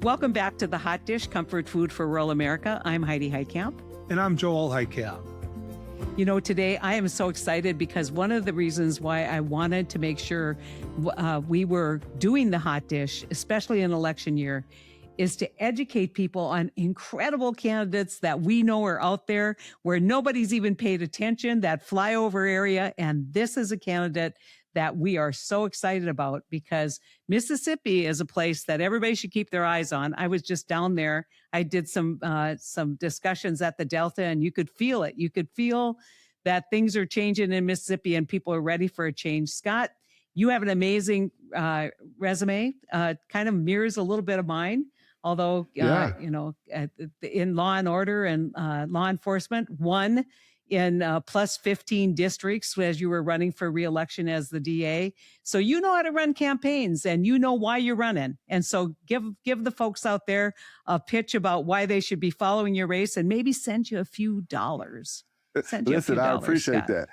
Welcome back to the Hot Dish, Comfort Food for Rural America. I'm Heidi Heitkamp. And I'm Joel Heitkamp. You know, today I am so excited because one of the reasons why I wanted to make sure we were doing the Hot Dish, especially in election year, is to educate people on incredible candidates that we know are out there where nobody's even paid attention, that flyover area. And this is a candidate that we are so excited about because Mississippi is a place that everybody should keep their eyes on. I was just down there. I did some discussions at the Delta, and you could feel it. You could feel that things are changing in Mississippi and people are ready for a change. Scott, you have an amazing resume, kind of mirrors a little bit of mine. Although, in law and order and law enforcement, one in plus 15 districts as you were running for reelection as the DA. So you know how to run campaigns and you know why you're running. And so give the folks out there a pitch about why they should be following your race and maybe send you a few dollars. Listen, I appreciate Scott. that.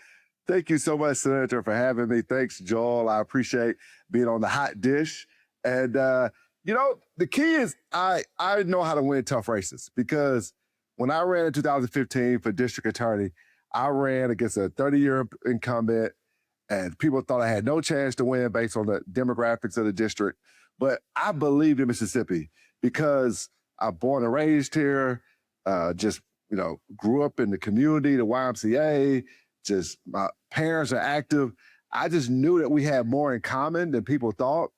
Thank you so much, Senator, for having me. Thanks, Joel. I appreciate being on the Hot Dish. And, the key is I know how to win tough races because when I ran in 2015 for district attorney, I ran against a 30-year incumbent and people thought I had no chance to win based on the demographics of the district. But I believed in Mississippi because I'm born and raised here, grew up in the community, the YMCA, just my parents are active. I just knew that we had more in common than people thought.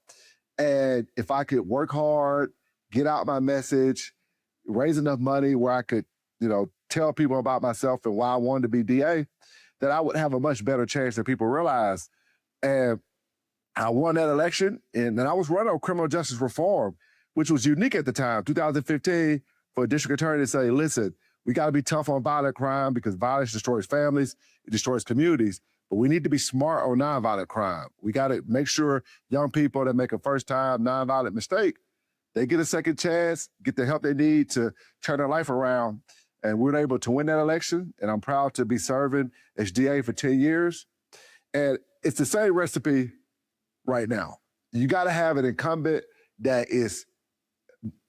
And if I could work hard, get out my message, raise enough money where I could, tell people about myself and why I wanted to be DA, that I would have a much better chance than people realize. And I won that election, and then I was running on criminal justice reform, which was unique at the time, 2015, for a district attorney to say, listen, we got to be tough on violent crime because violence destroys families, it destroys communities. But we need to be smart on nonviolent crime. We got to make sure young people that make a first-time nonviolent mistake, they get a second chance, get the help they need to turn their life around. And we were able to win that election. And I'm proud to be serving as DA for 10 years. And it's the same recipe right now. You got to have an incumbent that is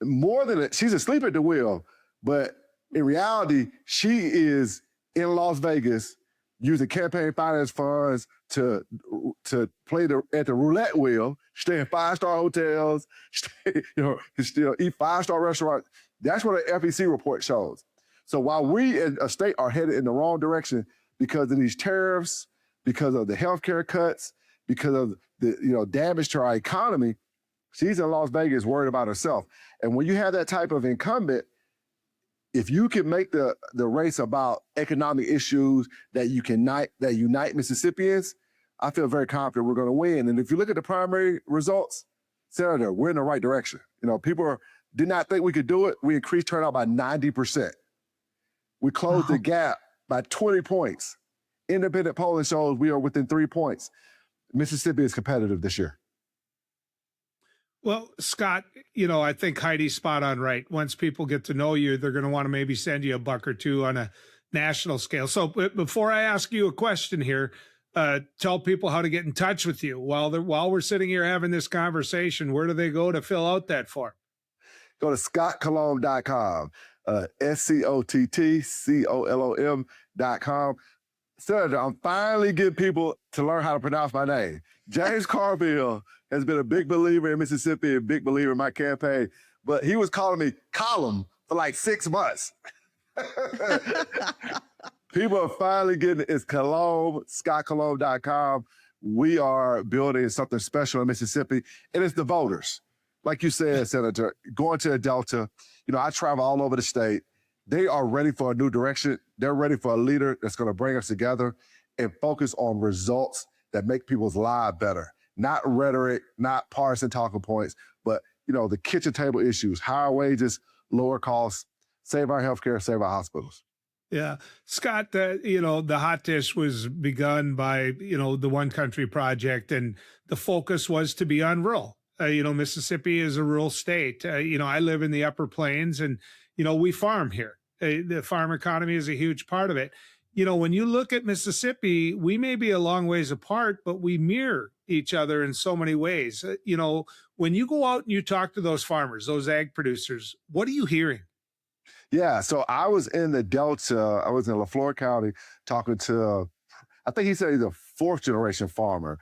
more than she's asleep at the wheel, but in reality, she is in Las Vegas using campaign finance funds to play at the roulette wheel, stay in five-star hotels, eat five-star restaurants. That's what the FEC report shows. So while we in a state are headed in the wrong direction because of these tariffs, because of the healthcare cuts, because of the damage to our economy, she's in Las Vegas worried about herself. And when you have that type of incumbent, if you can make the race about economic issues that unite Mississippians, I feel very confident we're going to win. And if you look at the primary results, Senator, we're in the right direction. People did not think we could do it. We increased turnout by 90%. We closed the gap by 20 points. Independent polling shows we are within 3 points. Mississippi is competitive this year. Well, Scott, I think Heidi's spot on right. Once people get to know you, they're going to want to maybe send you a buck or two on a national scale. So before I ask you a question here, tell people how to get in touch with you while we're sitting here having this conversation. Where do they go to fill out that form? Go to scottcolom.com, SCOTTCOLOM.com. Senator, I'm finally getting people to learn how to pronounce my name. James Carville has been a big believer in Mississippi, a big believer in my campaign, but he was calling me Colom for like 6 months. People are finally getting it. It's Colom, scottcolom.com. We are building something special in Mississippi, and it's the voters. Like you said, Senator, going to the Delta, I travel all over the state. They are ready for a new direction. They're ready for a leader that's going to bring us together and focus on results that make people's lives better. Not rhetoric, not partisan talking points, but, the kitchen table issues, higher wages, lower costs, save our healthcare, save our hospitals. Yeah. Scott, the Hot Dish was begun by, the One Country Project, and the focus was to be on rural. Mississippi is a rural state. I live in the Upper Plains and, we farm here. The farm economy is a huge part of it. when you look at Mississippi, we may be a long ways apart, but we mirror each other in so many ways. When you go out and you talk to those farmers, those ag producers, what are you hearing? Yeah, so I was in the Delta. I was in LaFleur County talking to, I think he said he's a fourth generation farmer.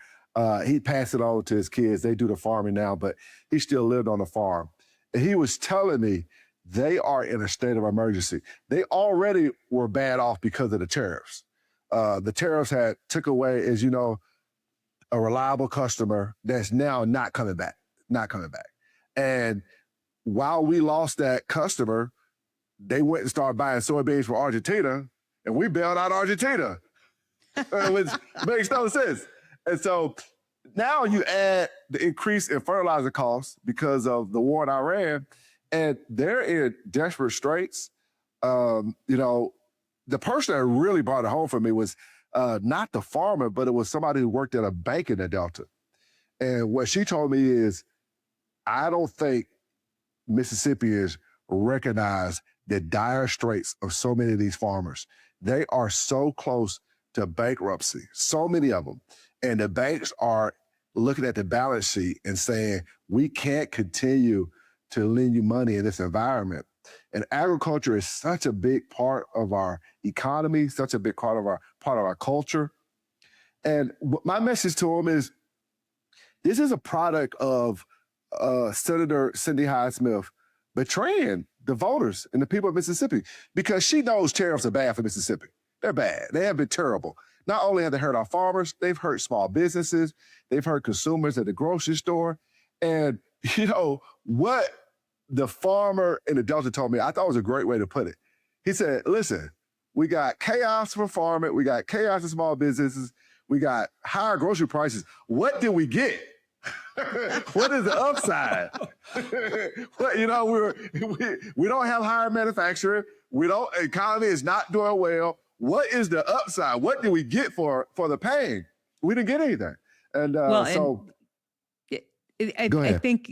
He passed it on to his kids. They do the farming now, but he still lived on the farm. And he was telling me they are in a state of emergency. They already were bad off because of the tariffs. The tariffs had took away, as you know, a reliable customer that's now not coming back. And while we lost that customer, they went and started buying soybeans from Argentina, and we bailed out Argentina, which makes no sense. And so now you add the increase in fertilizer costs because of the war in Iran, and they're in desperate straits. The person that really brought it home for me was not the farmer, but it was somebody who worked at a bank in the Delta. And what she told me is, I don't think Mississippians recognize the dire straits of so many of these farmers. They are so close to bankruptcy, so many of them. And the banks are looking at the balance sheet and saying, we can't continue to lend you money in this environment. And agriculture is such a big part of our economy, such a big part of our culture. And my message to them is, this is a product of Senator Cindy Hyde-Smith betraying the voters and the people of Mississippi, because she knows tariffs are bad for Mississippi. They're bad. They have been terrible. Not only have they hurt our farmers, they've hurt small businesses, they've hurt consumers at the grocery store. And what the farmer in the Delta told me, I thought was a great way to put it. He said, listen, we got chaos for farming, we got chaos in small businesses, we got higher grocery prices. What did we get? What is the upside? We don't have higher manufacturing. Economy is not doing well. What is the upside? What did we get for the pain? We didn't get anything. And I think,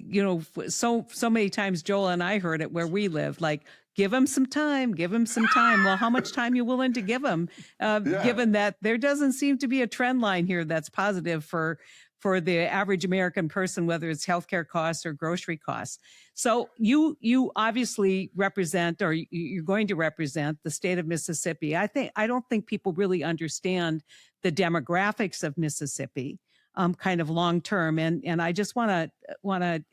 so many times Joel and I heard it where we live, like, give him some time. Well, how much time are you willing to give him? Given that there doesn't seem to be a trend line here that's positive for the average American person, whether it's healthcare costs or grocery costs. So you obviously represent, or you're going to represent, the state of Mississippi. I don't think people really understand the demographics of Mississippi, kind of long term. And I just want to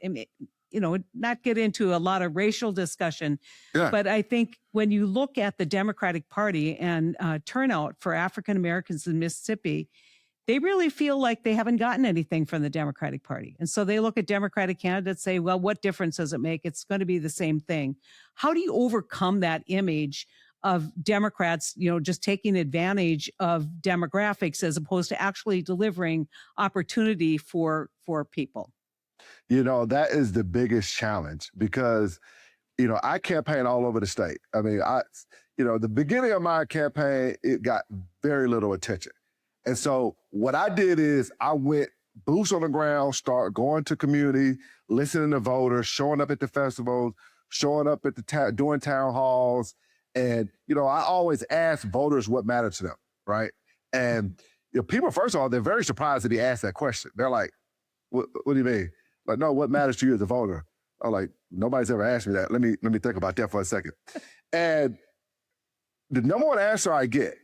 not get into a lot of racial discussion, but I think when you look at the Democratic Party and turnout for African Americans in Mississippi, they really feel like they haven't gotten anything from the Democratic Party. And so they look at Democratic candidates, say, well, what difference does it make? It's going to be the same thing. How do you overcome that image of Democrats, just taking advantage of demographics as opposed to actually delivering opportunity for people? That is the biggest challenge, because, I campaign all over the state. I mean, the beginning of my campaign, it got very little attention. And so what I did is I went boots on the ground, start going to community, listening to voters, showing up at the festivals, showing up at doing town halls. And, I always ask voters what mattered to them, right? And people, first of all, they're very surprised that he asked that question. They're like, what do you mean? Like, no, what matters to you as a voter? I'm like, nobody's ever asked me that. Let me think about that for a second. And the number one answer I get,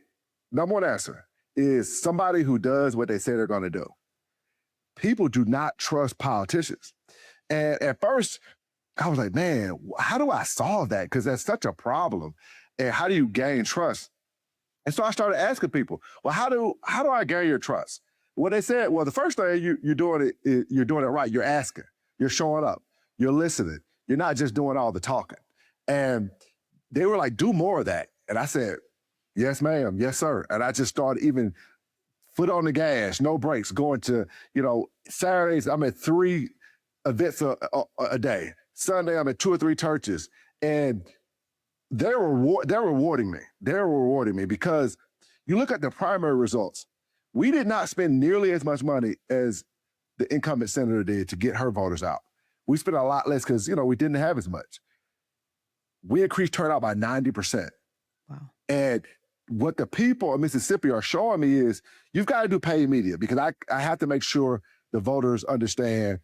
is somebody who does what they say they're going to do. People do not trust politicians. And at first, I was like, man, how do I solve that? Because that's such a problem. And how do you gain trust? And so I started asking people, well, how do I gain your trust? Well, they said, well, the first thing you're doing it right. You're asking, you're showing up, you're listening. You're not just doing all the talking. And they were like, do more of that. And I said, yes, ma'am. Yes, sir. And I just started even foot on the gas, no brakes, going to, Saturdays, I'm at 3 events a day. Sunday, I'm at 2 or 3 churches. And they're rewarding me. They're rewarding me because you look at the primary results. We did not spend nearly as much money as the incumbent senator did to get her voters out. We spent a lot less because, we didn't have as much. We increased turnout by 90%. Wow. And what the people of Mississippi are showing me is you've got to do paid media, because I have to make sure the voters understand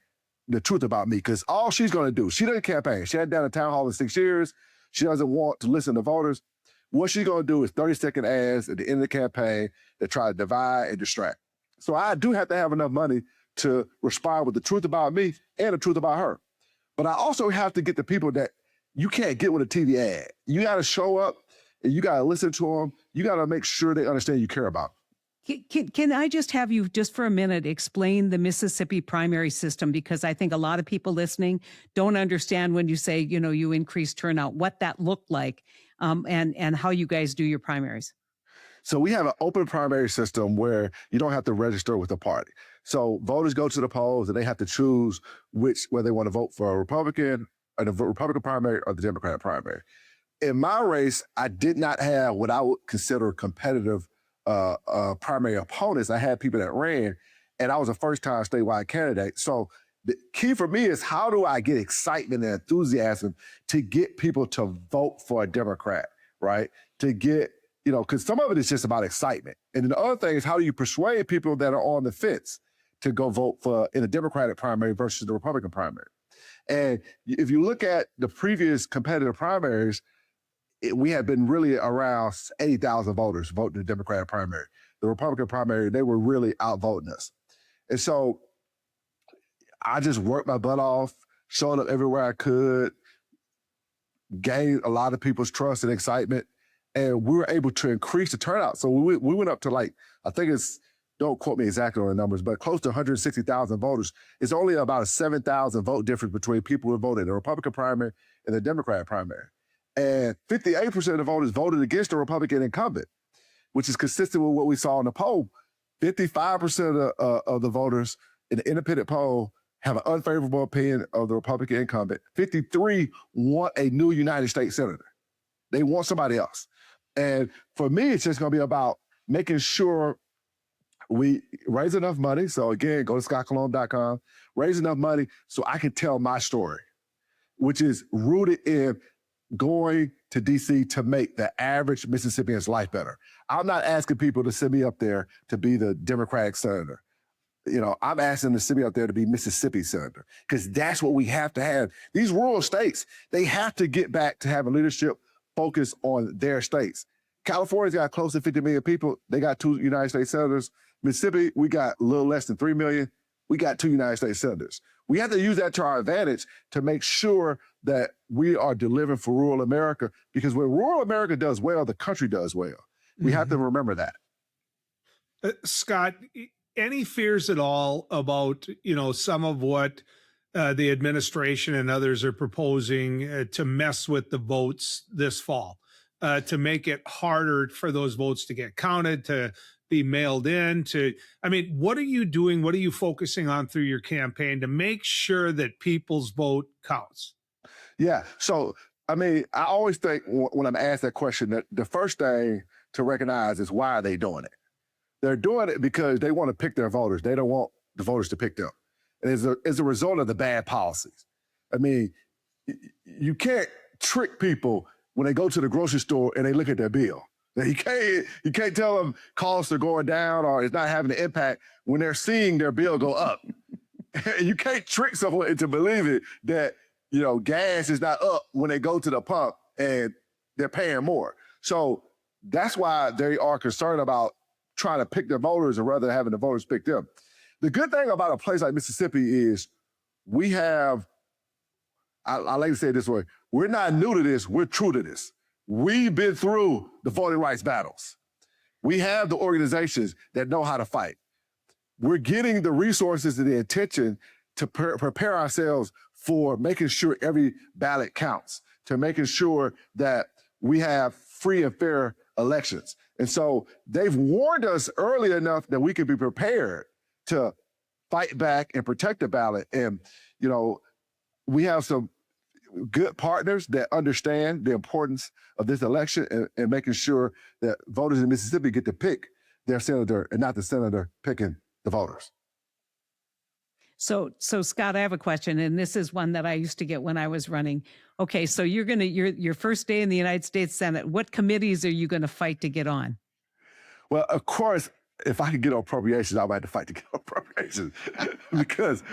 the truth about me, because all she's going to do, she doesn't campaign. She hadn't done a town hall in 6 years. She doesn't want to listen to voters. What she's going to do is 30-second ads at the end of the campaign that try to divide and distract. So I do have to have enough money to respond with the truth about me and the truth about her. But I also have to get the people that you can't get with a TV ad. You got to show up and you got to listen to them. You got to make sure they understand you care about them. Can I just have you just for a minute explain the Mississippi primary system? Because I think a lot of people listening don't understand when you say, you increase turnout, what that looked like, and how you guys do your primaries. So we have an open primary system where you don't have to register with the party. So voters go to the polls and they have to choose whether they want to vote for a Republican or the Republican primary or the Democratic primary. In my race, I did not have what I would consider competitive primary opponents. I had people that ran, and I was a first-time statewide candidate. So the key for me is, how do I get excitement and enthusiasm to get people to vote for a Democrat, right? To get, because some of it is just about excitement. And then the other thing is, how do you persuade people that are on the fence to go vote for in a Democratic primary versus the Republican primary? And if you look at the previous competitive primaries, we had been really around 80,000 voters voting the Democratic primary. The Republican primary, they were really outvoting us. And so I just worked my butt off, showed up everywhere I could, gained a lot of people's trust and excitement, and we were able to increase the turnout. So we went up to don't quote me exactly on the numbers, but close to 160,000 voters. It's only about a 7,000 vote difference between people who voted in the Republican primary and the Democratic primary. And 58% of the voters voted against the Republican incumbent, which is consistent with what we saw in the poll. 55% of the voters in the independent poll have an unfavorable opinion of the Republican incumbent. 53 want a new United States senator. They want somebody else. And for me, it's just going to be about making sure we raise enough money. So again, go to scottcolom.com, raise enough money so I can tell my story, which is rooted in going to D.C. to make the average Mississippian's life better. I'm not asking people to send me up there to be the Democratic senator. I'm asking them to send me up there to be Mississippi senator, because that's what we have to have. These rural states, they have to get back to having leadership focus on their states. California's got close to 50 million people. They got 2 United States senators. Mississippi, we got a little less than 3 million. We got 2 United States senators. We have to use that to our advantage to make sure that we are delivering for rural America, because when rural America does well, the country does well. We have to remember that. Scott, any fears at all about, some of what the administration and others are proposing to mess with the votes this fall, to make it harder for those votes to get counted, to be mailed in, what are you doing? What are you focusing on through your campaign to make sure that people's vote counts? Yeah. So, I always think when I'm asked that question, that the first thing to recognize is, why are they doing it? They're doing it because they want to pick their voters. They don't want the voters to pick them. And as a result of the bad policies. You can't trick people when they go to the grocery store and they look at their bill. You can't tell them costs are going down or it's not having an impact when they're seeing their bill go up. You can't trick someone into believing that, gas is not up when they go to the pump and they're paying more. So that's why they are concerned about trying to pick their voters rather than having the voters pick them. The good thing about a place like Mississippi is we have, I like to say it this way, we're not new to this, we're true to this. We've been through the voting rights battles. We have the organizations that know how to fight. We're getting the resources and the attention to prepare ourselves for making sure every ballot counts, to making sure that we have free and fair elections. And so they've warned us early enough that we can be prepared to fight back and protect the ballot. And, we have some good partners that understand the importance of this election and making sure that voters in Mississippi get to pick their senator and not the senator picking the voters. So Scott, I have a question, and this is one that I used to get when I was running. Okay, so your first day in the United States Senate. What committees are you going to fight to get on? Well, of course, if I could get on appropriations, I might have to fight to get on appropriations because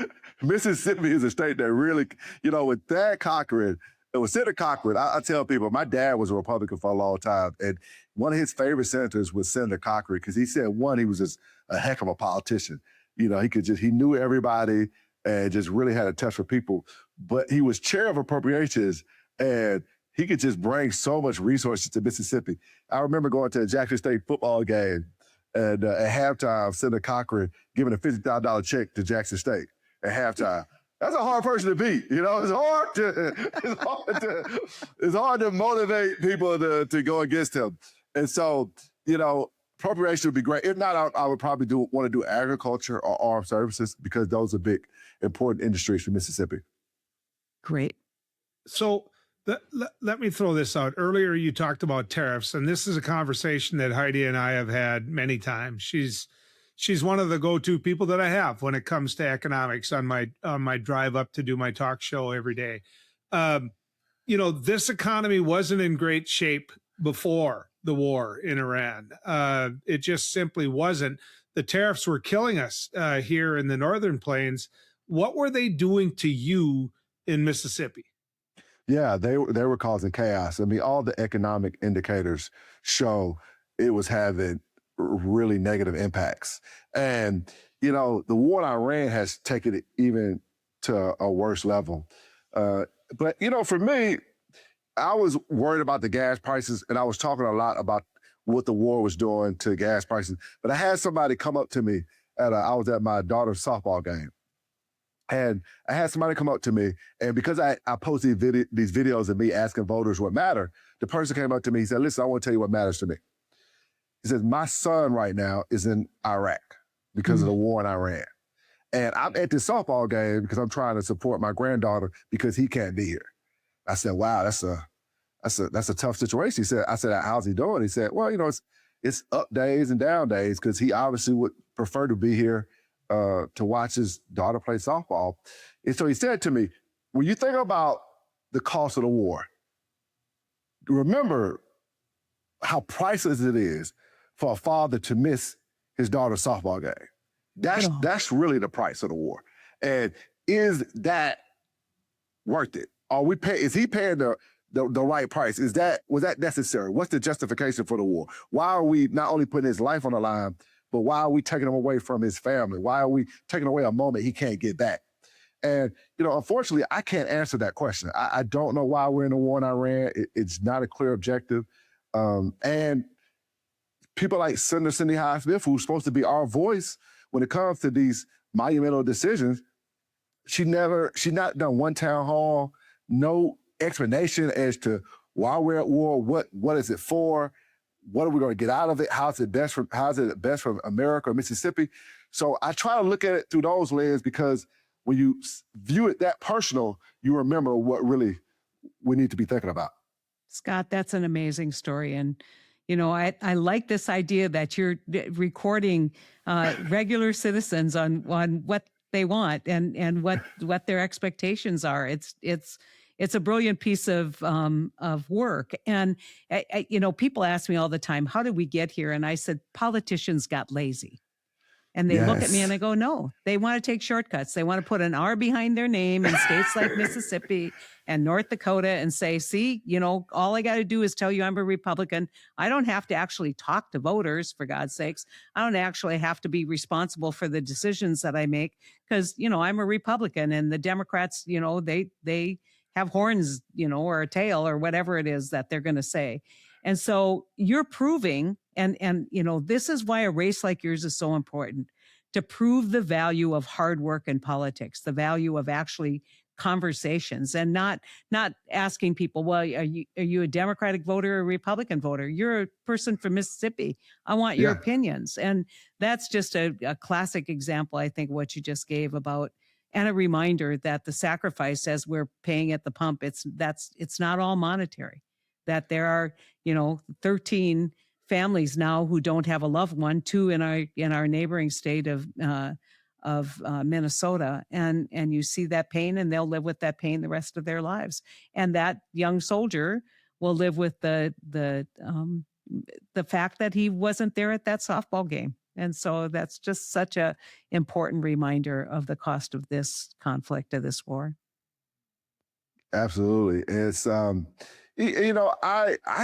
Mississippi is a state that really, with Thad Cochran, with Senator Cochran, I tell people, my dad was a Republican for a long time, and one of his favorite senators was Senator Cochran because he said, one, he was just a heck of a politician. He knew everybody and just really had a touch for people. But he was chair of appropriations, and he could just bring so much resources to Mississippi. I remember going to a Jackson State football game, and at halftime, Senator Cochran giving a $50,000 check to Jackson State at halftime. That's a hard person to beat. It's hard to motivate people to go against him. And so, appropriation would be great. If not, I would probably want to do agriculture or armed services because those are big, important industries for Mississippi. Great. So let me throw this out. Earlier, you talked about tariffs, and this is a conversation that Heidi and I have had many times. She's one of the go-to people that I have when it comes to economics on my drive up to do my talk show every day. This economy wasn't in great shape before the war in Iran. It just simply wasn't. The tariffs were killing us here in the Northern Plains. What were they doing to you in Mississippi? Yeah, they were causing chaos. I mean, all the economic indicators show it was having really negative impacts. And, the war in Iran has taken it even to a worse level. But, for me, I was worried about the gas prices, and I was talking a lot about what the war was doing to gas prices. But I had somebody come up to me I was at my daughter's softball game. And I had somebody come up to me, and because I posted these videos of me asking voters what matter, the person came up to me, he said, listen, I want to tell you what matters to me. He says, my son right now is in Iraq because of the war in Iran. And I'm at this softball game because I'm trying to support my granddaughter because he can't be here. I said, wow, that's a tough situation. I said, how's he doing? He said, well, it's up days and down days because he obviously would prefer to be here to watch his daughter play softball. And so he said to me, when you think about the cost of the war, remember how priceless it is for a father to miss his daughter's softball game. That's really the price of the war. And is that worth it? Is he paying the right price? Was that necessary? What's the justification for the war? Why are we not only putting his life on the line, but why are we taking him away from his family? Why are we taking away a moment he can't get back? And, unfortunately, I can't answer that question. I don't know why we're in a war in Iran. It's not a clear objective. And people like Senator Cindy Hyde-Smith, who's supposed to be our voice when it comes to these monumental decisions, she not done one town hall, no explanation as to why we're at war, what is it for, what are we going to get out of it, how's it best for America or Mississippi. So I try to look at it through those lenses because when you view it that personal, you remember what really we need to be thinking about. Scott, that's an amazing story. And, I like this idea that you're recording regular citizens on what they want and what their expectations are. It's a brilliant piece of work. And, people ask me all the time, how did we get here? And I said, politicians got lazy. And they look at me and they go, no, they want to take shortcuts. They want to put an R behind their name in states like Mississippi and North Dakota and say, see, all I got to do is tell you I'm a Republican. I don't have to actually talk to voters, for God's sakes. I don't actually have to be responsible for the decisions that I make because, I'm a Republican and the Democrats, they have horns, or a tail or whatever it is that they're going to say. And so you're proving, and this is why a race like yours is so important, to prove the value of hard work in politics, the value of actually conversations and not asking people, well, are you a Democratic voter or a Republican voter? You're a person from Mississippi. I want your opinions. And that's just a classic example, I think, what you just gave about, and a reminder that the sacrifice as we're paying at the pump, it's not all monetary, that there are, 13 families now who don't have a loved one, 2 in our neighboring state of of Minnesota, and you see that pain, and they'll live with that pain the rest of their lives. And that young soldier will live with the fact that he wasn't there at that softball game. And so that's just such a important reminder of the cost of this conflict, of this war. Absolutely. It's I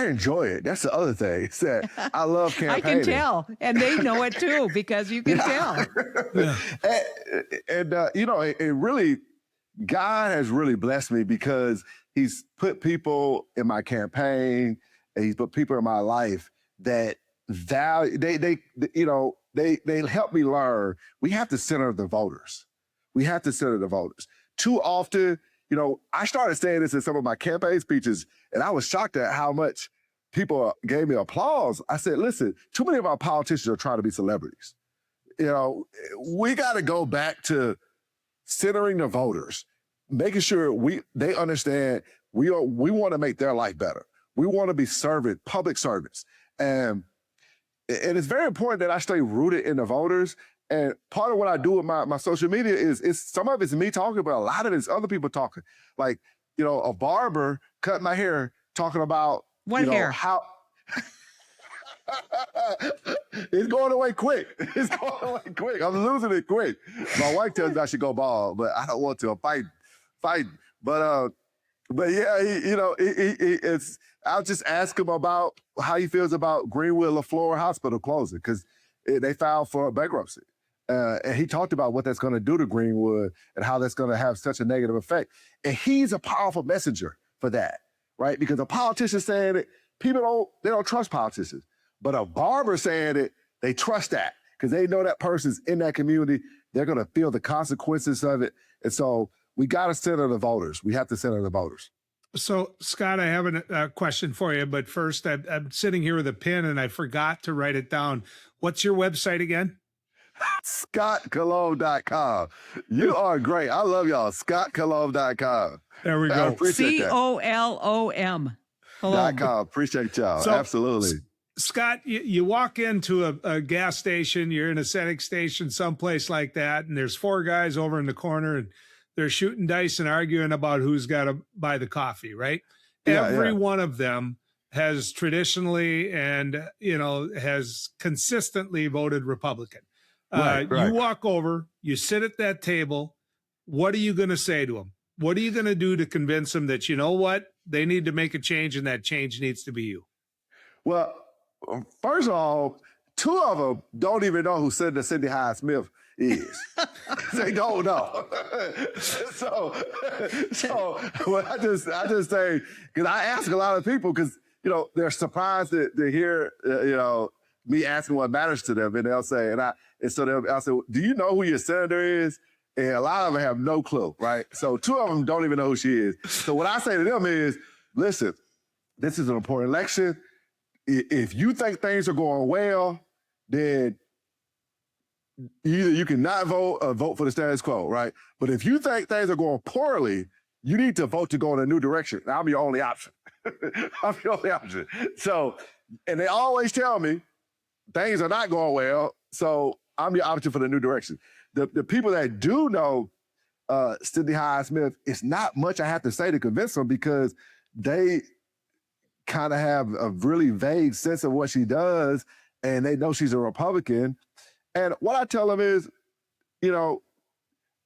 enjoy it. That's the other thing. Is that I love I campaigning. can tell, and they know it too, because you can tell. Yeah. It really, God has really blessed me because he's put people in my campaign and he's put people in my life that value, they help me learn. We have to center the voters. We have to center the voters. Too often, I started saying this in some of my campaign speeches, and I was shocked at how much people gave me applause. I said, listen, too many of our politicians are trying to be celebrities. We got to go back to centering the voters, making sure they understand we want to make their life better. We want to be public servants. And it's very important that I stay rooted in the voters. And part of what I do with my social media is some of it's me talking, but a lot of it's other people talking. Like, a barber cut my hair talking about hair? How it's going away quick. It's going away quick. I'm losing it quick. My wife tells me I should go bald, but I don't want to. I'm fighting. But yeah, it's. I'll just ask him about how he feels about Greenwood LaFleur Hospital closing because they filed for bankruptcy. And he talked about what that's going to do to Greenwood and how that's going to have such a negative effect. And he's a powerful messenger for that, right? Because a politician saying it, people don't trust politicians. But a barber saying it, they trust that because they know that person's in that community. They're going to feel the consequences of it. And so we got to center the voters. We have to center the voters. So, Scott, I have a question for you. But first, I'm sitting here with a pen and I forgot to write it down. What's your website again? ScottColom.com. You are great. I love y'all. ScottColom.com. There we go. I appreciate that. COLOM. .com. Appreciate y'all. So, absolutely. Scott, you walk into a gas station, you're in a Senate station, someplace like that, and there's four guys over in the corner and they're shooting dice and arguing about who's got to buy the coffee, right? Yeah, Every one of them has traditionally and, has consistently voted Republican. Right. You walk over, you sit at that table. What are you going to say to them? What are you going to do to convince them that, you know what, they need to make a change and that change needs to be you? Well, first of all, two of them don't even know who Senator Cindy Hyde-Smith is. They don't know. so well, I just say, because I ask a lot of people because, they're surprised to hear, me asking what matters to them. And they'll say, I'll say, do you know who your senator is? And a lot of them have no clue, right? So two of them don't even know who she is. So what I say to them is, listen, this is an important election. If you think things are going well, then either you can not vote or vote for the status quo, right? But if you think things are going poorly, you need to vote to go in a new direction. I'm your only option. I'm your only option. So, and they always tell me things are not going well, so I'm your option for the new direction. The people that do know Cindy Hyde-Smith, it's not much I have to say to convince them because they kind of have a really vague sense of what she does, and they know she's a Republican. And what I tell them is, I'm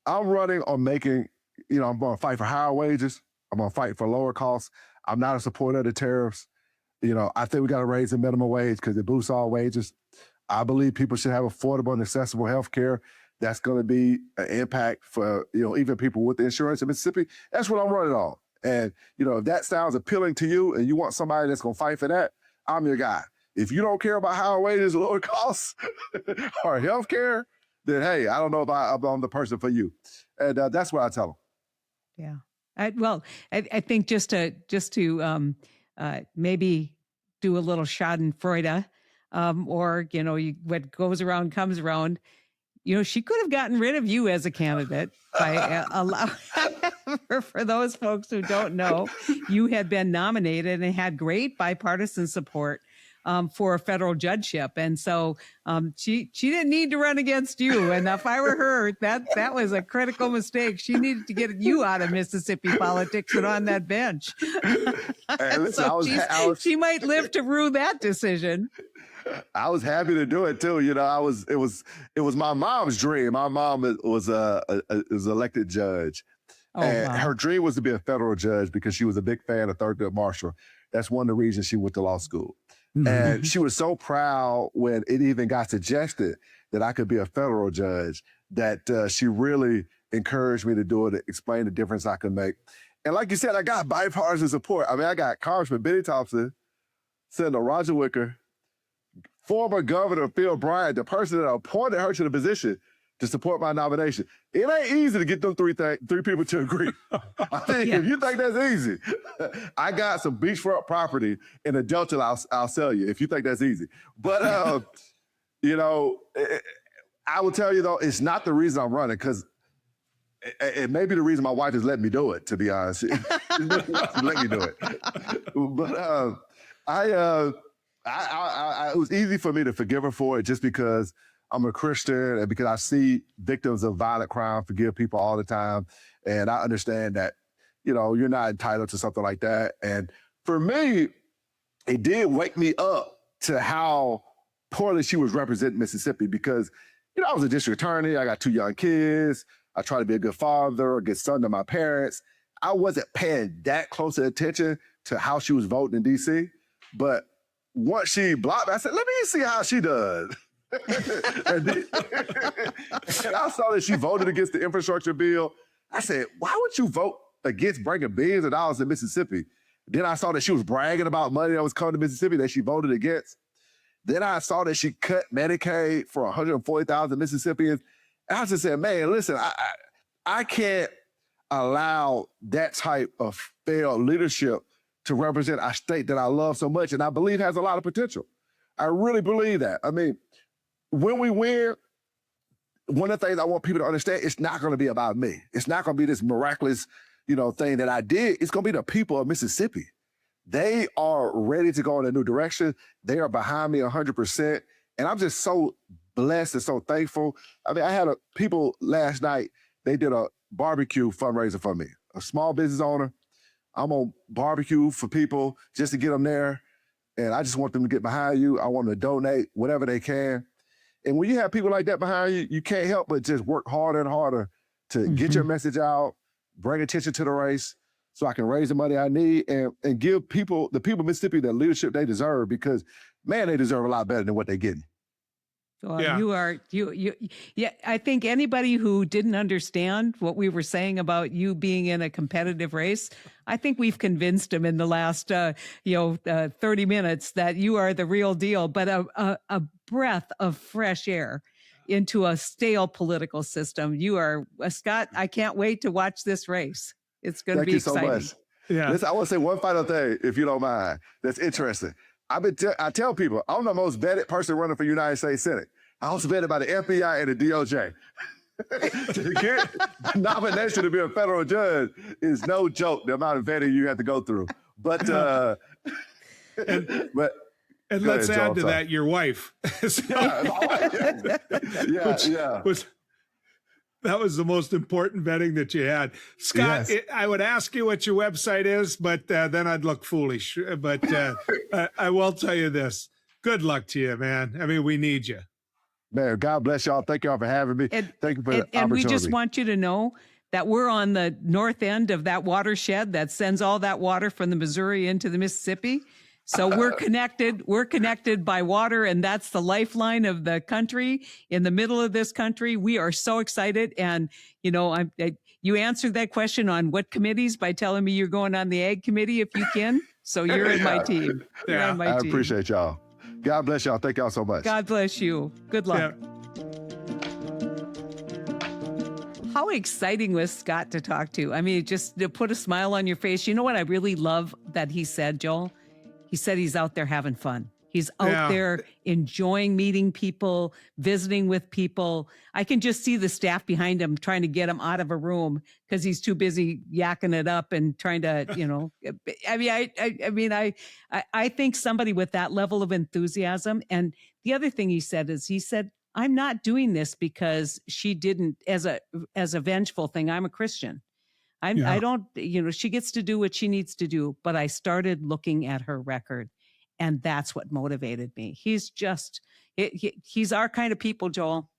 running on making, I'm going to fight for higher wages. I'm going to fight for lower costs. I'm not a supporter of the tariffs. I think we got to raise the minimum wage because it boosts all wages. I believe people should have affordable and accessible health care. That's going to be an impact for, even people with insurance in Mississippi. That's what I'm running on. And, if that sounds appealing to you and you want somebody that's going to fight for that, I'm your guy. If you don't care about higher wages, lower costs, or health care, then, hey, I don't know if I'm the person for you. And that's what I tell them. Yeah. I think just to maybe do a little Schadenfreude, or what goes around comes around. She could have gotten rid of you as a candidate by for those folks who don't know, you had been nominated and had great bipartisan support for a federal judgeship. And so she didn't need to run against you. And if I were her, that was a critical mistake. She needed to get you out of Mississippi politics and on that bench. And listen, So she might live to rue that decision. I was happy to do it too. You know, it was my mom's dream. My mom was an elected judge. Oh, And wow. her dream was to be a federal judge because she was a big fan of Thurgood Marshall. That's one of the reasons she went to law school. And she was so proud when it even got suggested that I could be a federal judge that she really encouraged me to do it, to explain the difference I could make. And like you said, I got bipartisan support. I mean, I got Congressman Benny Thompson, Senator Roger Wicker, former Governor Phil Bryant, the person that appointed her to the position, to support my nomination. It ain't easy to get them three people to agree. I think if you think that's easy, I got some beachfront property in the Delta I'll sell you if you think that's easy. But, you know, I will tell you though, it's not the reason I'm running, because it may be the reason my wife has let me do it, to be honest. She let me do it. But it was easy for me to forgive her for it just because I'm a Christian and because I see victims of violent crime forgive people all the time. And I understand that, you know, you're not entitled to something like that. And for me, it did wake me up to how poorly she was representing Mississippi because, you know, I was a district attorney. I got 2 young kids. I try to be a good father, a good son to my parents. I wasn't paying that close attention to how she was voting in D.C. But once she blocked me, I said, let me see how she does. and I saw that she voted against the infrastructure bill. I said, why would you vote against bringing billions of dollars to Mississippi? Then I saw that she was bragging about money that was coming to Mississippi that she voted against. Then I saw that she cut Medicaid for 140,000 Mississippians. And I just said, man, listen, I can't allow that type of failed leadership to represent a state that I love so much and I believe has a lot of potential. I really believe that. I mean, when we win, one of the things I want people to understand, it's not going to be about me. It's not going to be this miraculous, you know, thing that I did. It's going to be the people of Mississippi. They are ready to go in a new direction. They are behind me 100%. And I'm just so blessed and so thankful. I mean, I had people last night, they did a barbecue fundraiser for me. A small business owner. I'm on barbecue for people just to get them there. And I just want them to get behind you. I want them to donate whatever they can. And when you have people like that behind you, you can't help but just work harder and harder to get your message out, bring attention to the race so I can raise the money I need and give the people of Mississippi the leadership they deserve because, man, they deserve a lot better than what they're getting. Well, Yeah. Yeah, I think anybody who didn't understand what we were saying about you being in a competitive race, I think we've convinced them in the last, 30 minutes that you are the real deal, but a breath of fresh air into a stale political system. You are, Scott, I can't wait to watch this race. It's going to be exciting. Thank you so much. Yeah. Listen, I want to say one final thing, if you don't mind, that's interesting. I tell people, I'm the most vetted person running for United States Senate. I was vetted by the FBI and the DOJ. To get the nomination to be a federal judge is no joke, the amount of vetting you have to go through. But And go let's ahead, add Joel, to sorry. that your wife. So- Yeah. That was the most important vetting that you had. Scott, Yes. I would ask you what your website is, but then I'd look foolish. But I will tell you this. Good luck to you, man. I mean, we need you. Man, God bless y'all. Thank y'all for having me. Thank you for the opportunity. And we just want you to know that we're on the north end of that watershed that sends all that water from the Missouri into the Mississippi. So we're connected. We're connected by water, and that's the lifeline of the country in the middle of this country. We are so excited. And, you know, you answered that question on what committees by telling me you're going on the Ag Committee if you can. So you're in my team. You're on my I team. appreciate y'all. God bless y'all. Thank y'all so much. God bless you. Good luck. Yeah. How exciting was Scott to talk to? I mean, just to put a smile on your face. You know what I really love that he said, Joel? He said he's out there having fun. He's out Yeah. there enjoying meeting people, visiting with people. I can just see the staff behind him trying to get him out of a room because he's too busy yakking it up and trying to, I think somebody with that level of enthusiasm. And the other thing he said, I'm not doing this because she didn't as a vengeful thing. I'm a Christian. I don't, she gets to do what she needs to do. But I started looking at her record, and that's what motivated me. He's just, he's our kind of people, Joel.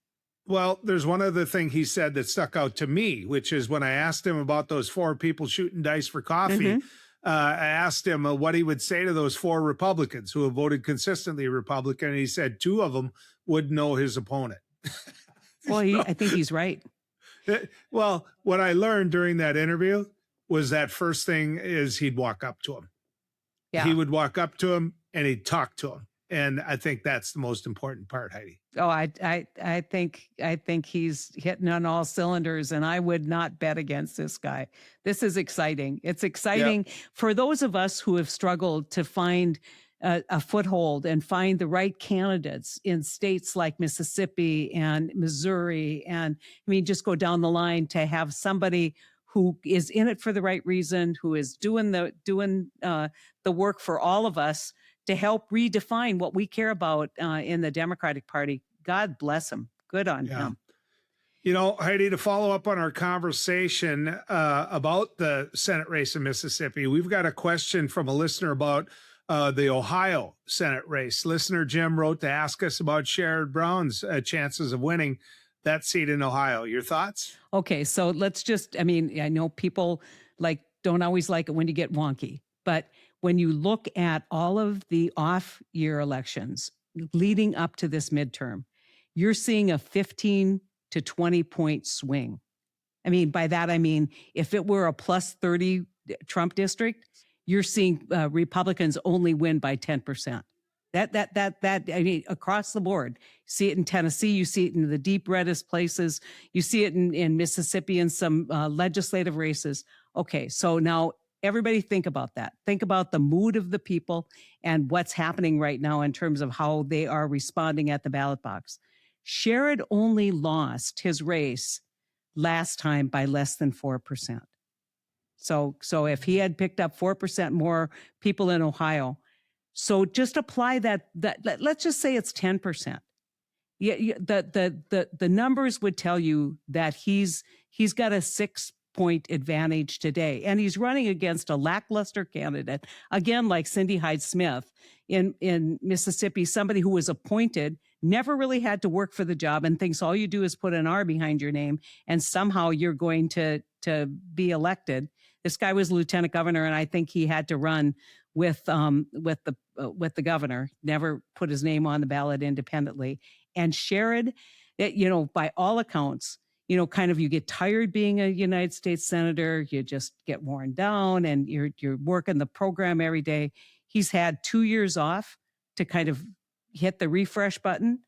Well, there's one other thing he said that stuck out to me, which is when I asked him about those 4 people shooting dice for coffee, I asked him what he would say to those 4 Republicans who have voted consistently Republican. And he said 2 of them would know his opponent. Well, I think he's right. Well, what I learned during that interview was that first thing is he'd walk up to him. Yeah. He would walk up to him and he'd talk to him. And I think that's the most important part, Heidi. Oh, I think he's hitting on all cylinders, and I would not bet against this guy. This is exciting. It's exciting for those of us who have struggled to find a foothold and find the right candidates in states like Mississippi and Missouri. And I mean, just go down the line to have somebody who is in it for the right reason, who is doing the work for all of us to help redefine what we care about in the Democratic Party. God bless him. Good on him. You know, Heidi, to follow up on our conversation about the Senate race in Mississippi, we've got a question from a listener about the Ohio Senate race. Listener Jim wrote to ask us about Sherrod Brown's chances of winning that seat in Ohio. Your thoughts? Okay, so let's just, I know people don't always like it when you get wonky, but when you look at all of the off-year elections leading up to this midterm, you're seeing a 15 to 20 point swing. By that, if it were a plus 30 Trump district, you're seeing Republicans only win by 10%. Across the board. You see it in Tennessee, you see it in the deep reddest places, you see it in Mississippi in some legislative races. Okay, so now everybody think about that. Think about the mood of the people and what's happening right now in terms of how they are responding at the ballot box. Sherrod only lost his race last time by less than 4%. So if he had picked up 4% more people in Ohio, so just apply that let's just say it's 10%. Yeah, the numbers would tell you that he's got a 6-point advantage today, and he's running against a lackluster candidate again, like Cindy Hyde-Smith in Mississippi, somebody who was appointed, never really had to work for the job, and thinks all you do is put an R behind your name, and somehow you're going to be elected. This guy was lieutenant governor, and I think he had to run with the governor, never put his name on the ballot independently. And Sherrod, by all accounts, kind of you get tired being a United States senator, you just get worn down, and you're working the program every day. He's had 2 years off to kind of hit the refresh button.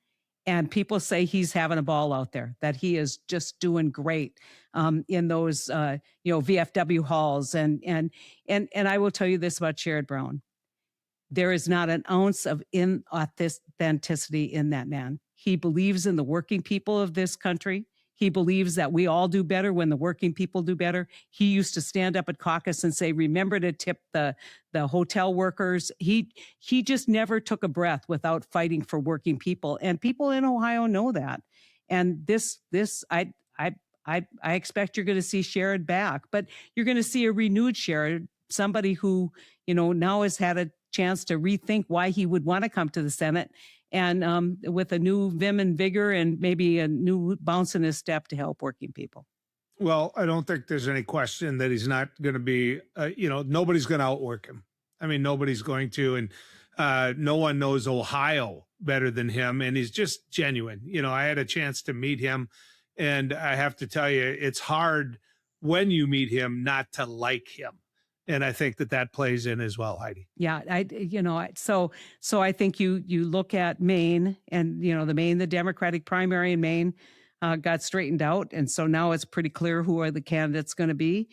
And people say he's having a ball out there, that he is just doing great in those, VFW halls. And I will tell you this about Sherrod Brown. There is not an ounce of inauthenticity in that man. He believes in the working people of this country. He believes that we all do better when the working people do better. He used to stand up at caucus and say, remember to tip the hotel workers. He just never took a breath without fighting for working people. And people in Ohio know that. And I expect you're going to see Sherrod back, but you're going to see a renewed Sherrod, somebody who, now has had a chance to rethink why he would want to come to the Senate, and with a new vim and vigor and maybe a new bounce in his step to help working people. Well, I don't think there's any question that he's not going to be, nobody's going to outwork him. Nobody's going to, and no one knows Ohio better than him. And he's just genuine. I had a chance to meet him, and I have to tell you, it's hard when you meet him not to like him. And I think that plays in as well, Heidi. Yeah, so I think you look at Maine, and the Democratic primary in Maine got straightened out, and so now it's pretty clear who are the candidates going to be.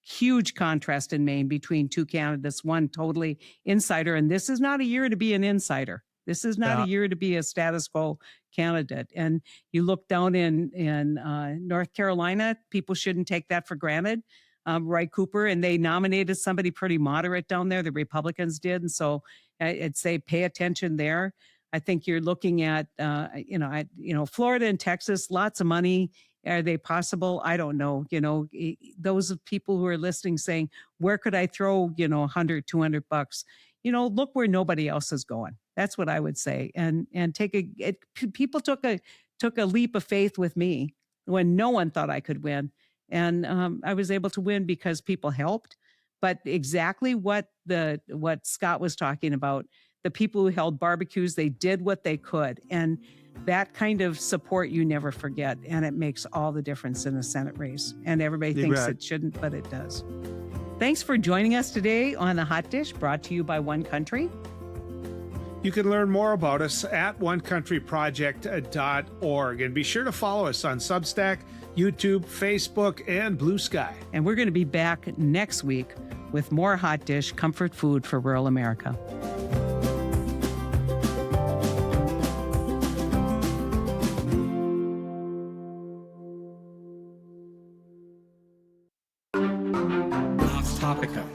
Huge contrast in Maine between two candidates, one totally insider, and this is not a year to be an insider. This is not Yeah. a year to be a status quo candidate. And you look down in North Carolina, people shouldn't take that for granted. Roy Cooper, and they nominated somebody pretty moderate down there. The Republicans did, and so I'd say pay attention there. I think you're looking at Florida and Texas, lots of money. Are they possible? I don't know. Those of people who are listening saying, where could I throw, 100, 200 bucks? Look where nobody else is going. That's what I would say. And people took a leap of faith with me when no one thought I could win. And I was able to win because people helped. But exactly what Scott was talking about, the people who held barbecues, they did what they could. And that kind of support you never forget. And it makes all the difference in a Senate race. And everybody thinks it shouldn't, but it does. Thanks for joining us today on The Hot Dish, brought to you by One Country. You can learn more about us at onecountryproject.org. And be sure to follow us on Substack, YouTube, Facebook, and Blue Sky. And we're going to be back next week with more Hot Dish comfort food for rural America. Topica.